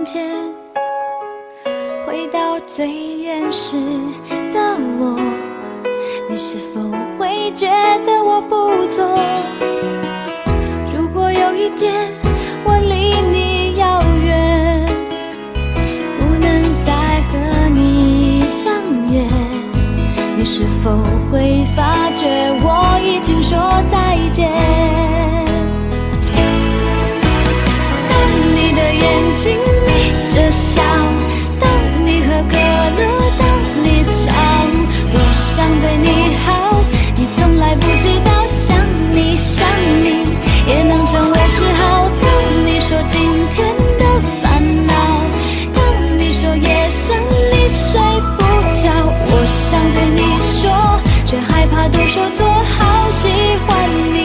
前，回到最原始的我，你是否会觉得我不错？如果有一天我离你遥远，不能再和你相约，你是否会发觉我已经说再见？当你的眼睛眯着笑，当你喝可乐，当你唱我想对你好，你从来不知道想你想你也能成为嗜好。当你说今天的烦恼，当你说夜深你睡不着，我想对你说，却害怕都说错，好喜欢你，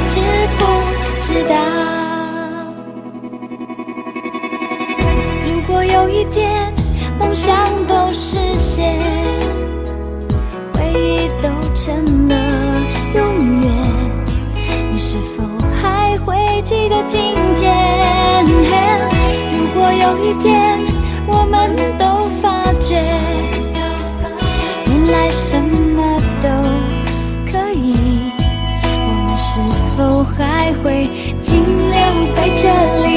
知不知道？如果有一天梦想都实现，回忆都成了永远，你是否还会记得今天？如果有一天我们都发觉，原来什么都可以，我们是否还会停留在这里？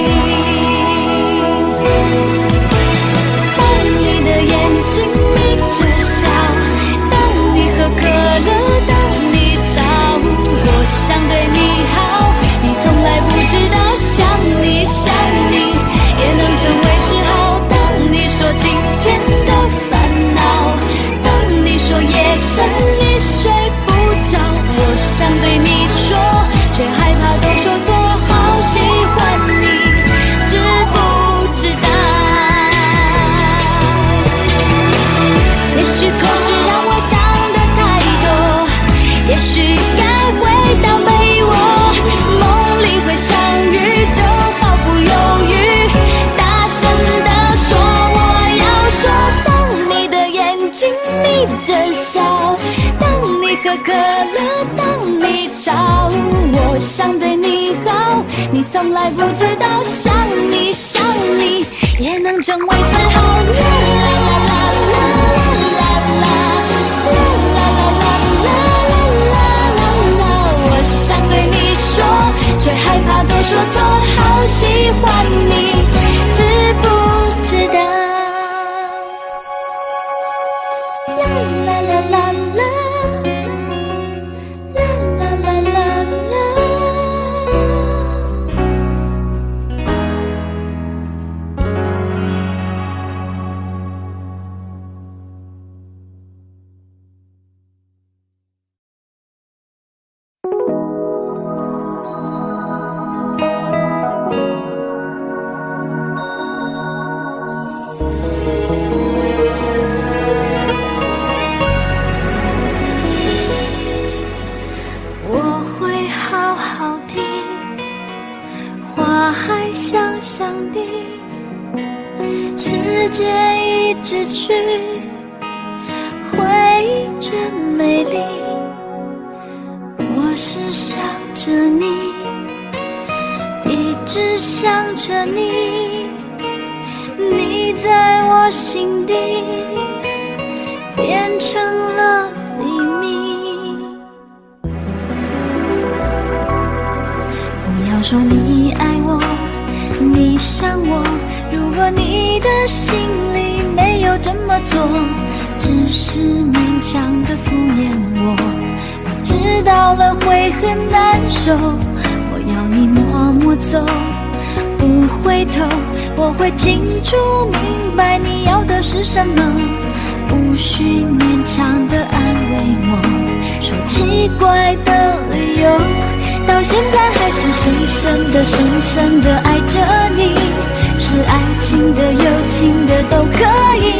当你的眼睛眯着笑，当你喝可乐，当你吵，我想对你好，你从来不知道想你想你也能成为嗜好。当你说今天的烦恼，当你说夜深你睡不着，我想对你说，却害怕都说错，好喜欢你，知不知道？也许口是让我想的太多，也许该回到被窝，梦里会相遇，就毫不犹豫大声地说我要说。当你的眼睛眯着笑，当你喝可乐，当你吵，我想对你好，你从来不知道想你想你也能成为嗜好。啦啦啦啦啦啦啦啦，我想对你说，却害怕都说错，好喜欢你，知不知道？啦啦啦啦啦，啦啦啦啦啦。我会好好听，话还想想你，时间一直去，回忆真美丽。我是想着你，一直想着你，你在我心底变成了秘密。不要说你爱我，你想我，如果你的心里没有这么做，只是勉强的敷衍我，我知道了会很难受。我要你默默走，不回头，我会清楚明白你要的是什么，无需勉强的安慰我，说奇怪的理由，到现在还是深深的深深的爱着你，是爱情的友情的都可以，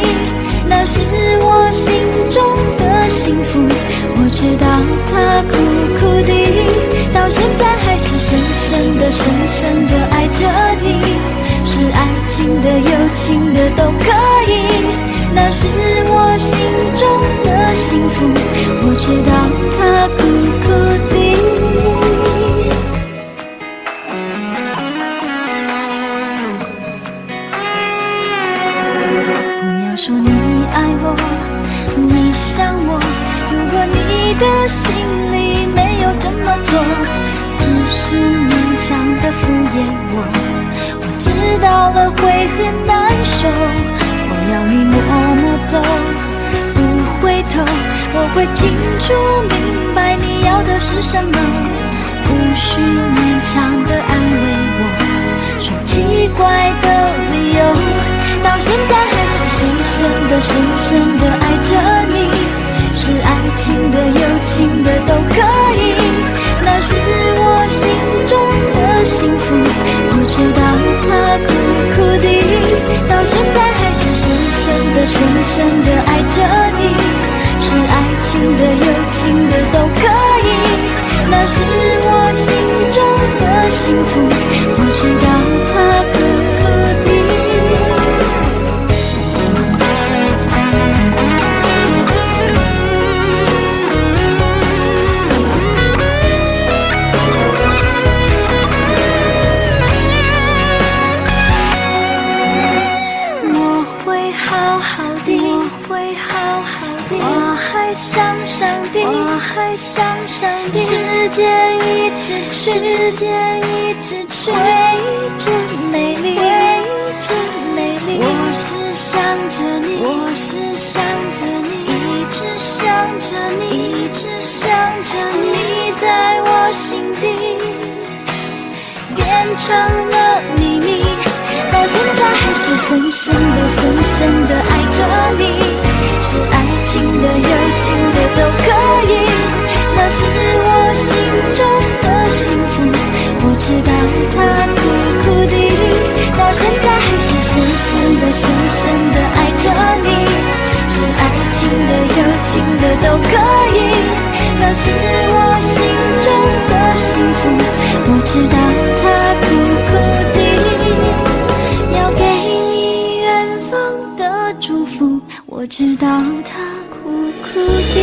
那是我心中的幸福，我知道它苦苦的，到现在还是深深的深深的爱着你，是爱情的友情的都可以，那是我心中的幸福，我知道它苦苦的。厌我，我知道了会很难受，我要你默默走，不回头，我会清楚明白你要的是什么，不需勉强的安慰我，说奇怪的理由，到现在还是深深的爱着你，是爱情的友情的都可以，那是我心中的幸福，不知道它苦苦的，到现在还是深深的爱着你，是爱情的友情的都可以，那是我心中的幸福，不知道它苦苦的。我会好好的，我还想上帝，时间一直去，唯一真美丽，我是想着你，一直想着你在我心底变成了秘密，到现在还是深深的爱着你，是爱情的友情的都可以，那是我心中的幸福，我知道它苦苦的，到现在还是深深的爱着你，是爱情的友情的都可以，那是我心中的幸福，我知道它苦苦的，要给你远方的祝福，我知道它苦苦的。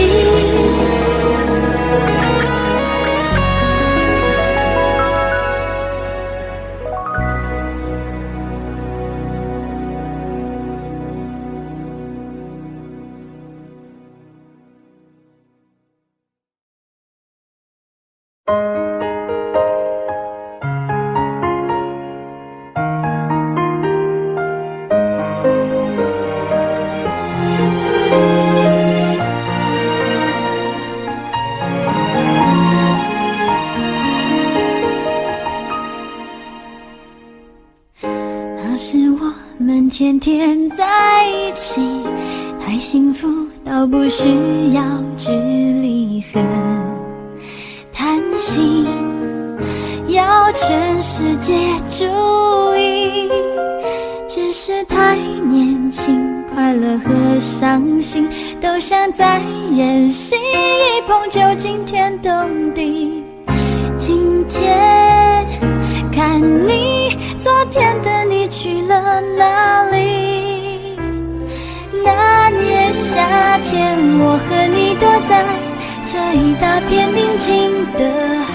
那是我们天天在一起，太幸福到不需要距离和谈心，要全世界注意，只是太年轻，快乐和伤心都像在演戏，一碰就惊天动地。今天看你，昨天的你去了哪里？那年夏天，我和你躲在这一大片宁静的海，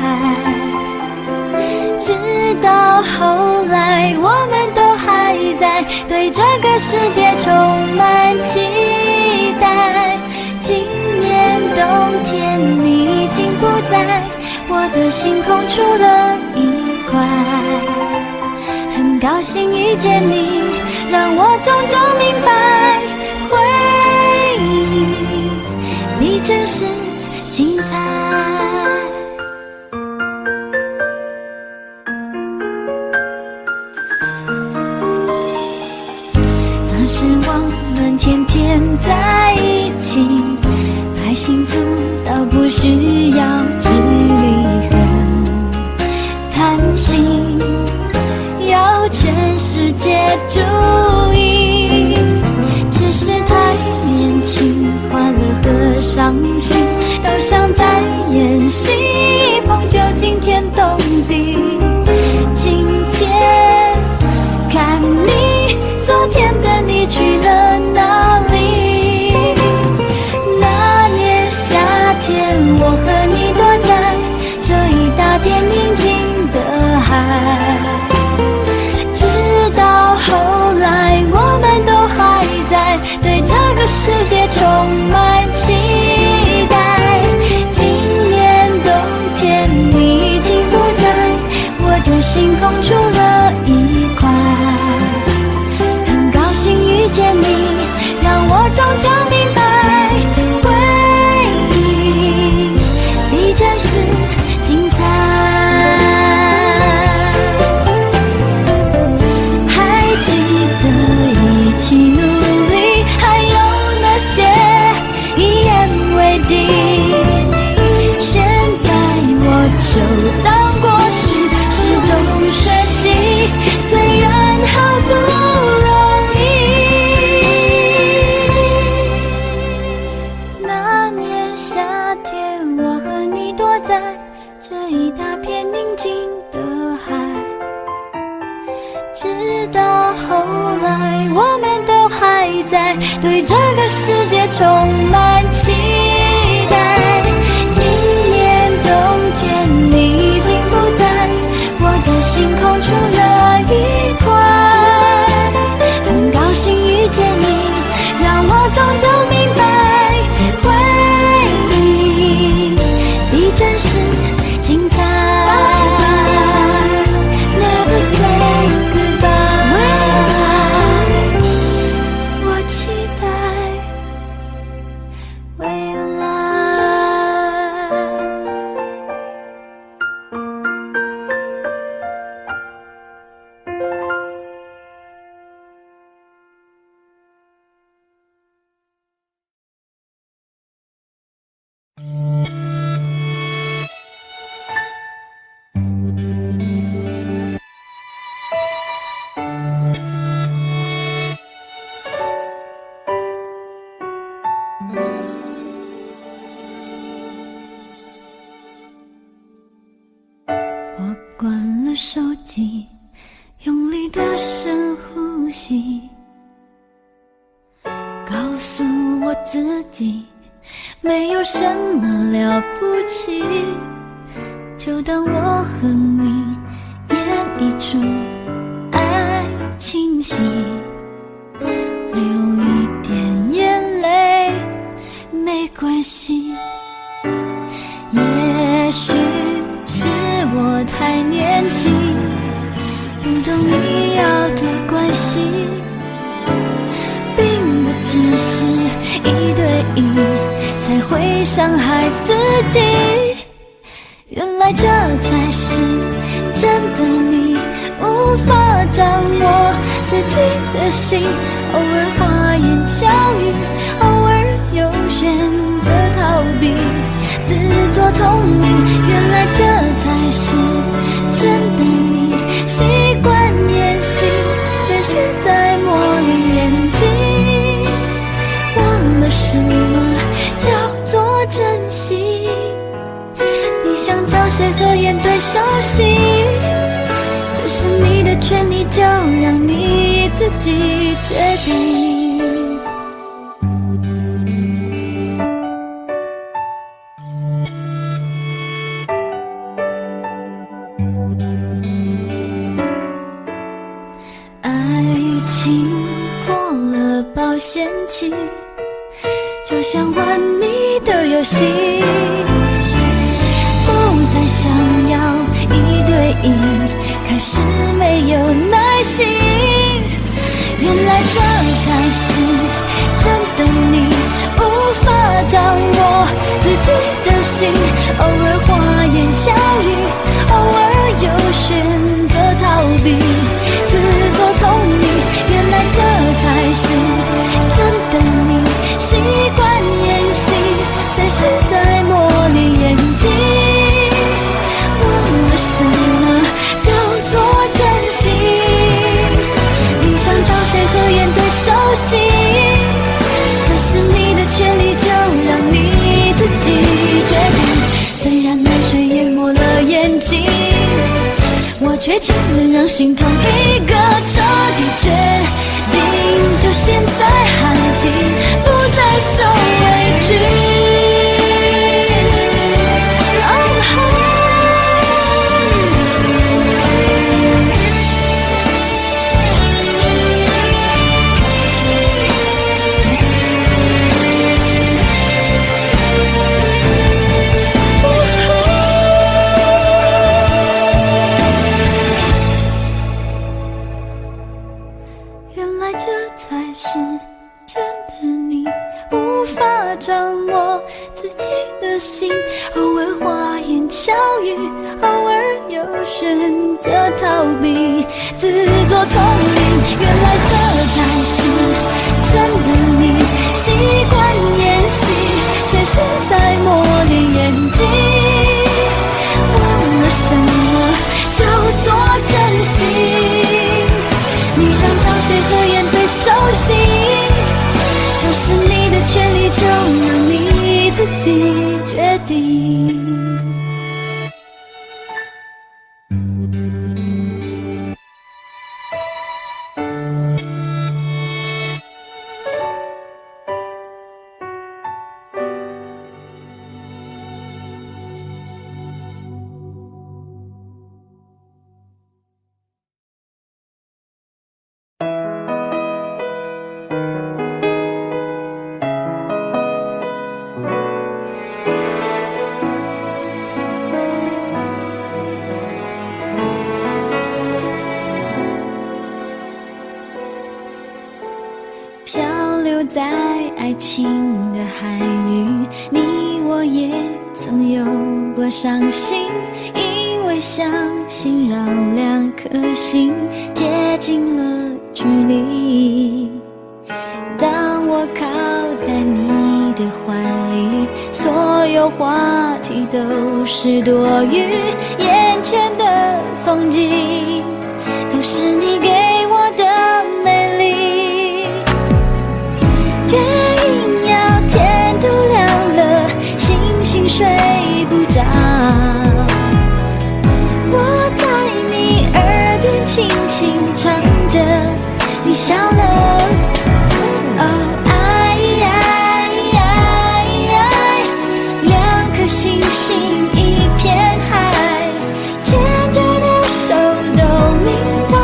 直到后来我们都还在对这个世界充满期待。今年冬天你已经不在我的星空出了一块，很高兴遇见你，让我终究明白，回忆你真是精彩。那时我们天天在一起，太幸福到不需要距离和谈心，要全世界注意，只是太年轻，快乐和伤心都像在演戏，一碰就惊天动地。今天看你，昨天的你去了哪里？那年夏天，我和你躲在这一大片宁静的海，直到后来我们都还在对这个世界充满期待。今年冬天你已经不在我的星空出是精彩。还记得一起努力，还有那些一言为定。现在我就当过去，是种学习，虽然好不容易。那年夏天，我和你躲在这一大片宁静的海，直到后来我们都还在对这个世界充满期待。今年冬天你已经不在我的星空出了一块，很高兴遇见你，让我终究明白，回忆比真实精彩。Never say goodbye， 我期待未来。我关了手机，用力的深呼吸，告诉我自己没有什么了不起，就当我和你演一出爱情戏，流一点眼泪没关系。也许是我太年轻，不懂你要的关系，并不只是一对一才会伤害自己。原来这才是真的你，无法掌握自己的心，偶尔花言巧语，偶尔又选择逃避，自作聪明。原来这才是真的你，习惯演戏，现实在磨砺演技，忘了什么叫做珍惜。你想找谁合演对手戏，这是你的权利，就让你自己决定。爱情过了保鲜期，就像玩你的游戏，不再想要一对一，开始没有耐心。原来这才是真的你，无法掌握自己的心，偶尔花言巧语，偶尔又选择逃避，自作聪明。原来这才是真的你，习惯演戏，现实在磨砺演技，忘了什么叫做珍惜。你想找谁合演对手戏，这是你的权利，就让你自己决定。虽然泪水淹没了眼睛，我却只能让心痛一个彻底决定，就现在喊停，不再受委屈。原来这才是真的你，无法掌握风巧雨，偶尔又选择逃避，自作聪明，原来这才是真的你。习惯演戏，随时在磨练演技，忘了什么叫做真心。你想找谁合演对手戏，这是你的权利，就让你自己决定。漂流在爱情的海域，你我也曾有过伤心，因为相信让两颗心贴近了距离。当我靠在你的怀里，所有话题都是多余，眼前的风景都是你给我的美丽。月影要天都亮了，星星睡不着，我在你耳边轻轻唱着，你笑了。哦，爱，两颗星星一片海，牵着的手都明白，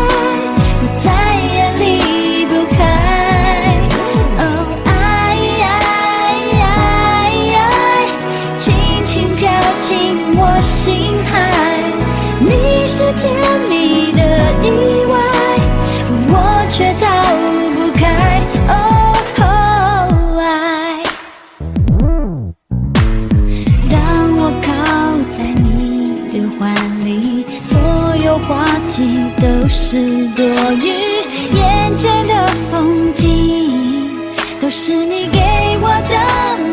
我再也离不开。哦，爱，轻轻飘进我心海，你是甜蜜的意外，我却逃不开。爱，当我靠在你的怀里，所有话题都是多余，眼前的风景都是你给我的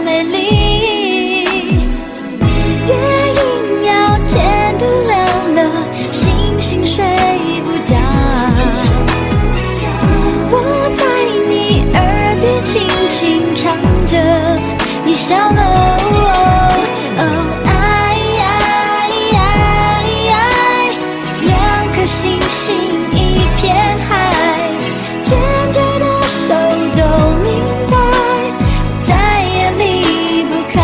美丽。月影要天都亮了，星星睡不着，我在你耳边轻轻唱着，你笑了。两颗星星一片海，牵着的手都明白，再也离不开。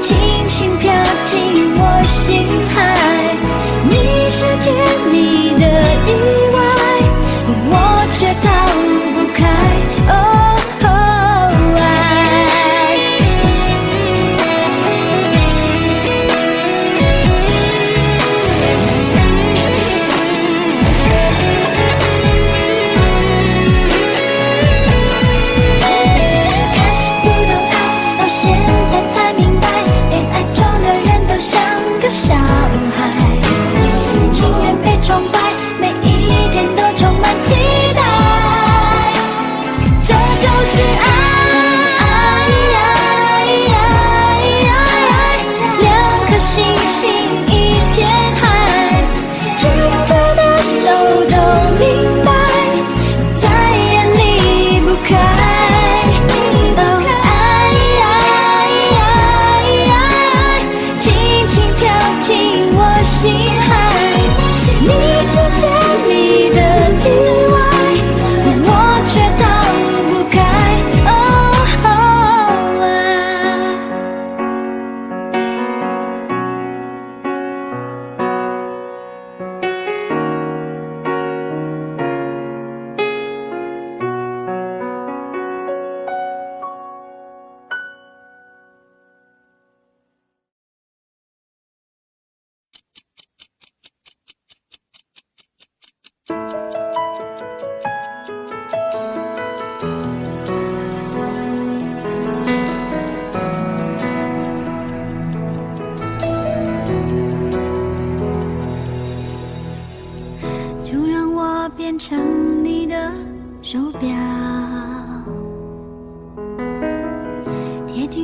轻轻飘进我心海，你是甜蜜的意外，我却逃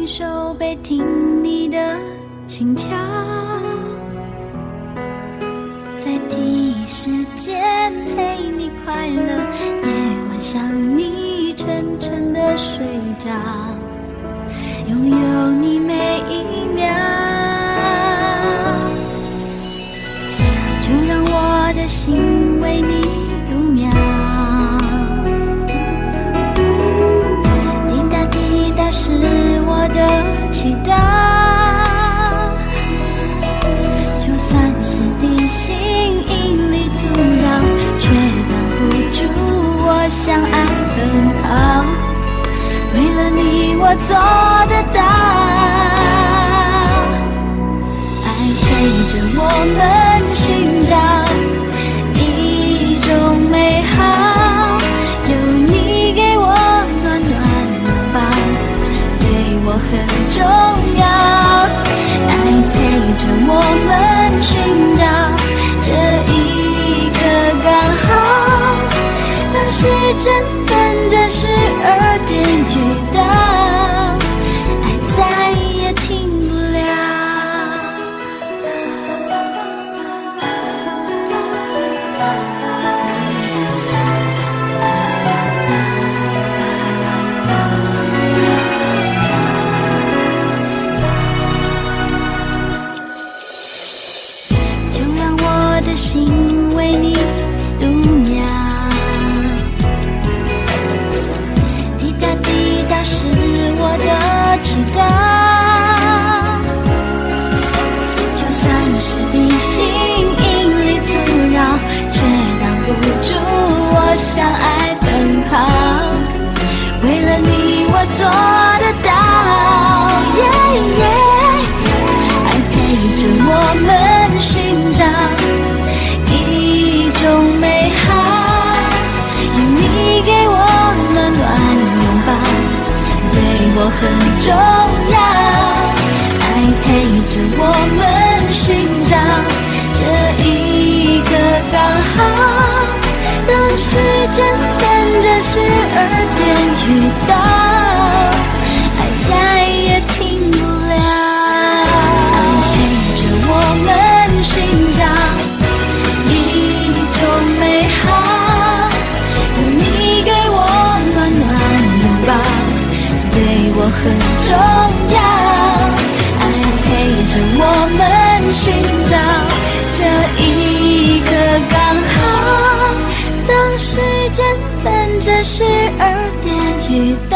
亲手背听你的心跳，在第一时间陪你快乐，夜晚想你沉沉的睡着，拥有你每一秒，就让我的心为你度秒。滴答滴答是我的祈祷，就算是地心引力阻挠，却挡不住我向爱奔跑。为了你我做得到，爱陪着我们寻找一种美好，有你给我暖暖拥抱，对我很重要。爱陪着我们寻找这一个刚好，当时针分着12点遇到，爱再也停不了。就让我的心为你度秒，滴答滴答是我的祈祷，就算是地心引力阻扰，却挡不住我向爱奔跑。为了你我做得到，爱陪着我们寻找一种美好，有你给我暖暖拥抱，对我很重要。爱陪着我们寻找这一个刚好，当时针分着12点遇到，爱再也停不了。爱陪着我们寻找一种美好，有你给我暖暖拥抱，对我很重要。爱陪着我们寻找这一个刚好，当时针分着12点遇到，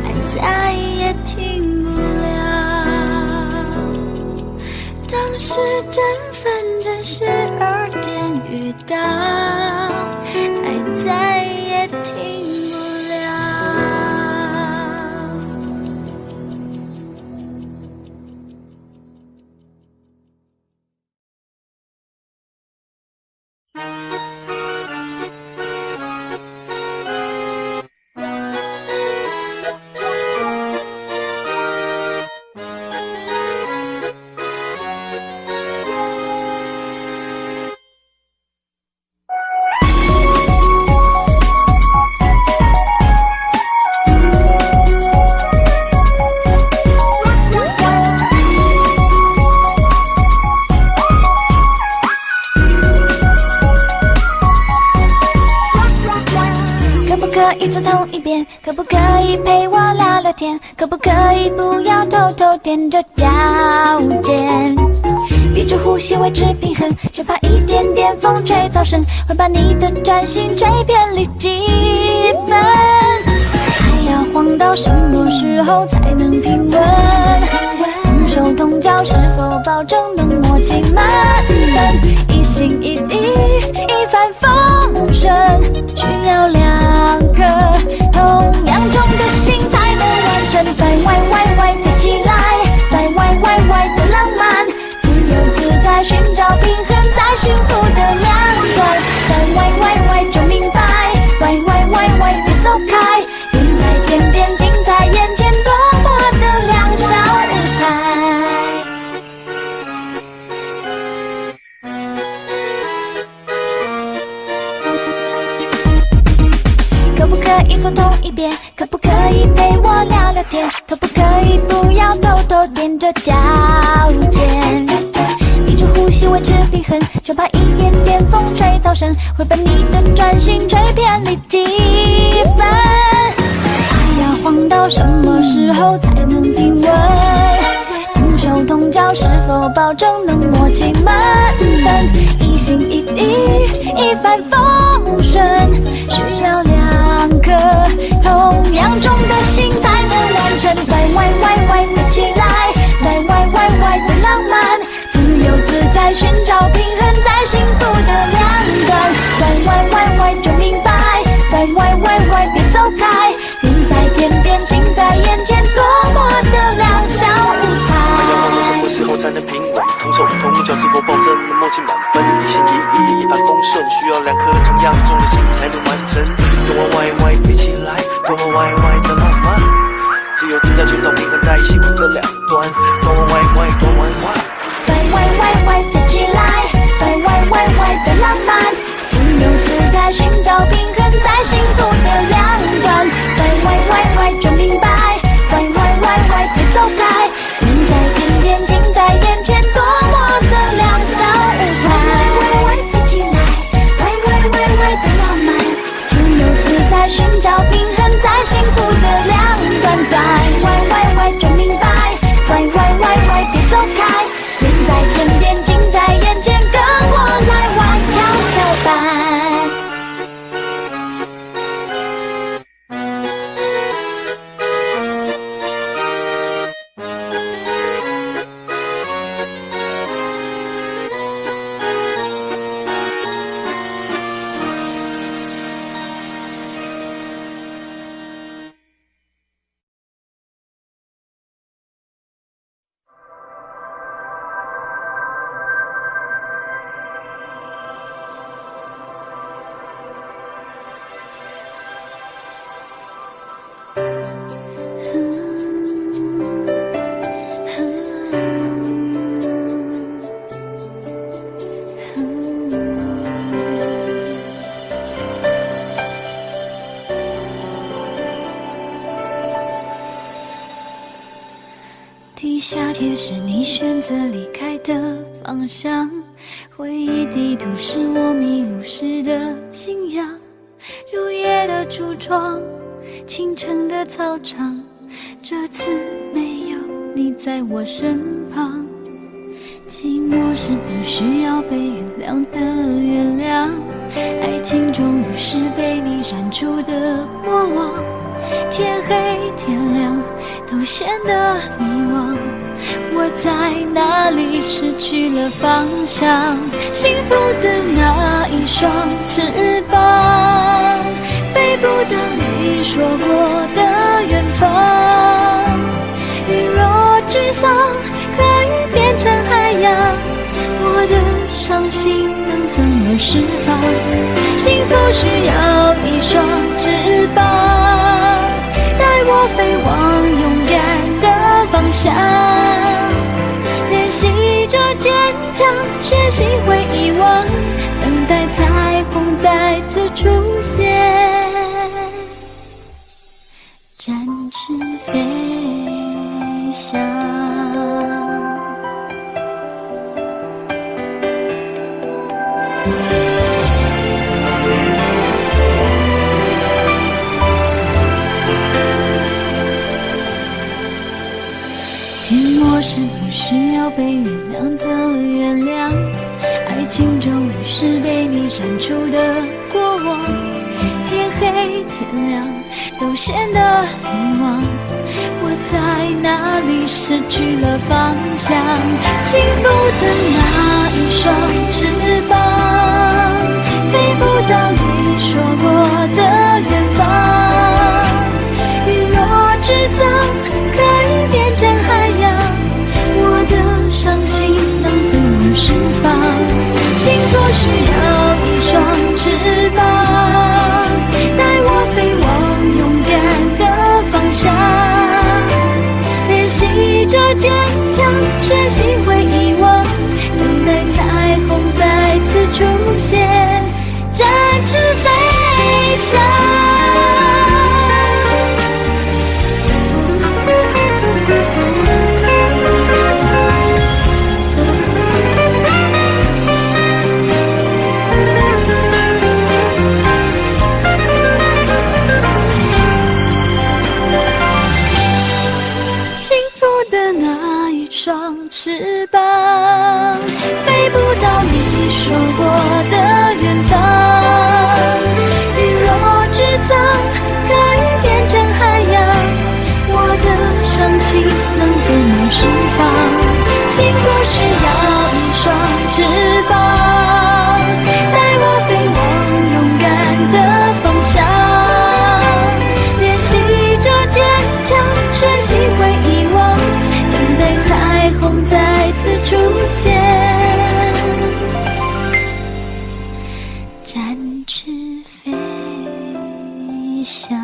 爱再也停不了。当时针分着12点遇到，爱再也停不了。可不可以陪我聊聊天？可不可以不要偷偷踮着脚尖？闭着呼吸维持平衡，就怕一点点风吹草声，会把你的专心吹偏离几分。还要晃到什么时候才能平稳？同手同脚是否保证能默契满分？一心一意，一帆风顺，需要2个同样重的心才能完成。歪飞起来，歪的浪漫，自由自在寻找平衡在幸福的两端。歪就明白，歪别走开，云彩点点近在眼前，多么的两小无猜。可不可以做同一遍？可不可以陪可不可以不要偷偷踮着脚尖？一直呼吸维持平衡，就怕一点点风吹草声会把你的专心吹偏离几分。哎呀，慌到什么时候才能平稳？同手同脚是否保证能默契满分？一心一意，一帆风顺，需要两颗同样重的心才能完成。歪飞起来，歪的浪漫，自由自在寻找平衡在幸福的两端。歪就明白，歪别走开，人在天边近在眼前，多么的两小无猜。什么时候才能平稳？同手同脚是否保证能默契满分？一心一意，一帆风顺，需要两颗同样重的心才能完成。歪飞起来，歪的浪漫，自由自在寻找平衡在幸福的两端。歪飞起来，歪的浪漫，自由自在寻找平衡在幸福的两端。歪就明白，歪别走开，人在天边近在眼前，多么的两小无猜。歪飞起来，歪的浪漫，自由自在寻找平衡在幸福的两端。歪就明白，歪别走开，人在天边近在眼前，跟我来玩跷跷板。地下铁是你选择离开的方向，回忆地图是我迷路时的信仰。入夜的橱窗，清晨的操场，这次没有你在我身旁。寂寞是不需要被原谅的原谅，爱情终于是被你删除的过往。天黑天亮都显得迷惘，我在哪里失去了方向？幸福的那一双翅膀，飞不到你说过的远方。雨若沮丧，可以变成海洋，我的伤心能怎么释放？幸福需要一双翅膀，带我飞往勇敢的方向，练习着坚强，学习会遗忘，等待彩虹再次出现，展翅飞翔。寂寞是不需要被原谅的原谅，爱情终于是被你删除的过往。天黑天亮都显得迷惘，我在哪里失去了方向？幸福的那一双翅膀，飞不到你说过的远方。雨若沮丧，可以变成海洋，我的伤心能怎么释放？幸福需要一双翅膀，带我飞往勇敢的方向，练习着坚强，学习会遗忘，等待彩虹再次出现，展翅飞翔。双翅膀，飞不到你说过的远方。雨落之桑，可以变成海洋，我的伤心能怎么释放？幸福需要一双翅膀，带我飞往勇敢的方向，练习着坚强，学习会遗忘，等待彩虹再次出现，展翅飞翔。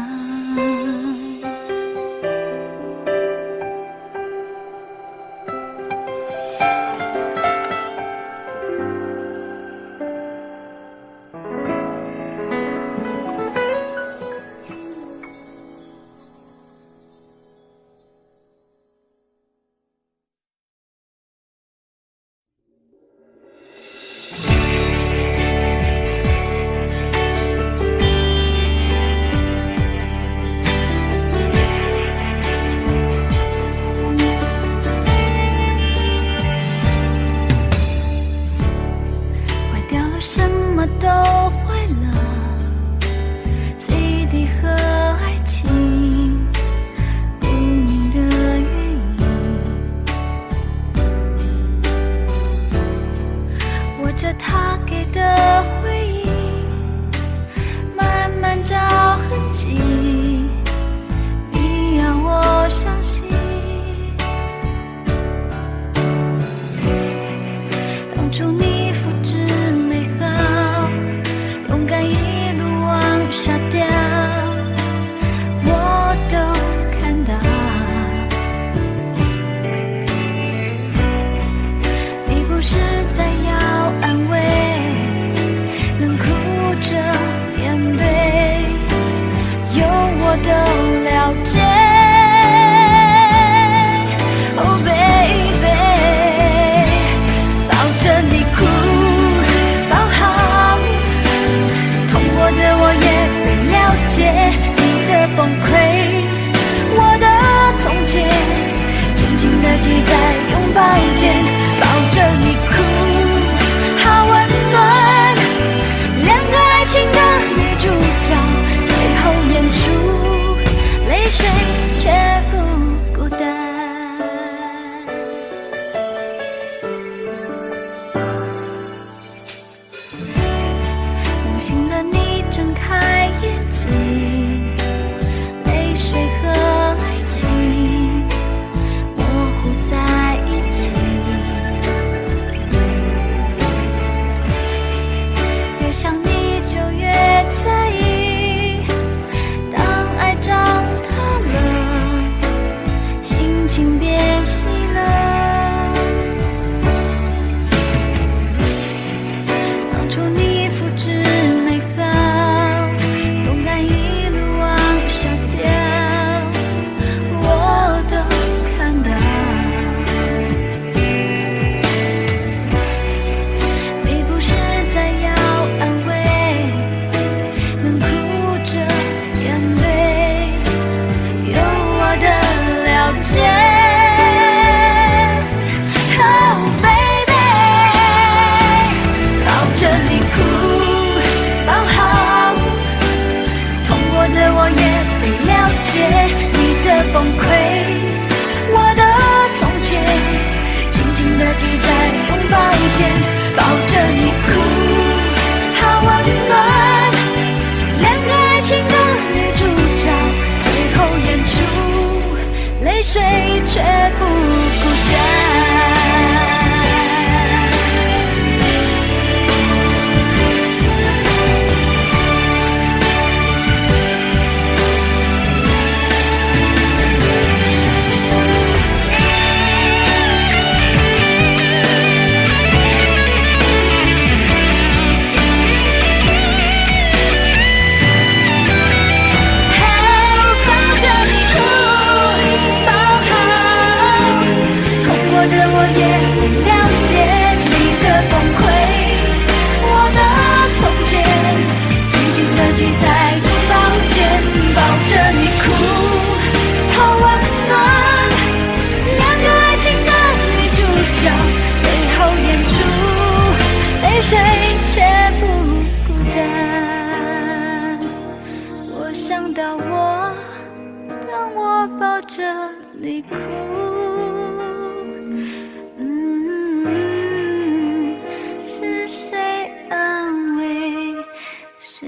什么都坏了 ，CD 和爱情不明的原因，握着他给的回忆，慢慢找痕迹，你要我相信，当初你复制一路往下掉，我都看到。你不是在要安慰，能哭着面对，有我都了解。Oh baby， 抱着你哭。我也会了解你的崩溃，我的从前，紧紧地记在拥抱间，抱着你哭，好温暖。两个爱情的女主角，最后演出，泪水却不孤单。梦醒了你睁开眼睛，泪水和爱情模糊在一起，越想你就越在意，当爱长大了，心情变细了，当初你复制你的崩溃，我的从前，紧紧地记在拥抱间，抱着你哭，好温暖。两个爱情的女主角，最后演出，泪水却不孤单。着你哭。是谁安慰谁？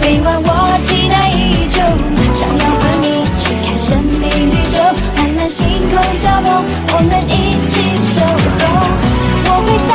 臂弯，我期待已久，想要和你去看神秘宇宙，蓝蓝星空交融，我们一起守候。我会在